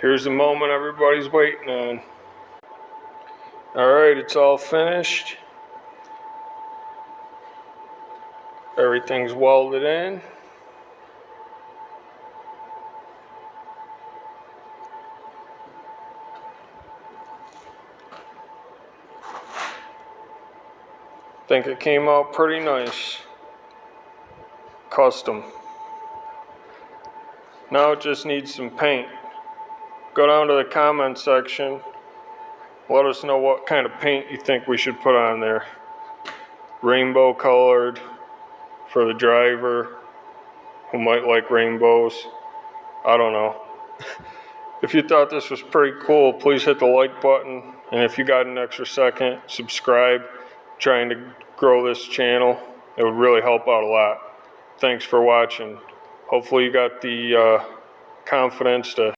Here's the moment everybody's waiting on. Alright, it's all finished. Everything's welded in. Think it came out pretty nice. Custom. Now it just needs some paint. Go down to the comment section. Let us know what kind of paint you think we should put on there. Rainbow colored for the driver who might like rainbows. I don't know. If you thought this was pretty cool, please hit the like button. And if you got an extra second, subscribe. Trying to grow this channel. It would really help out a lot. Thanks for watching. Hopefully you got the confidence to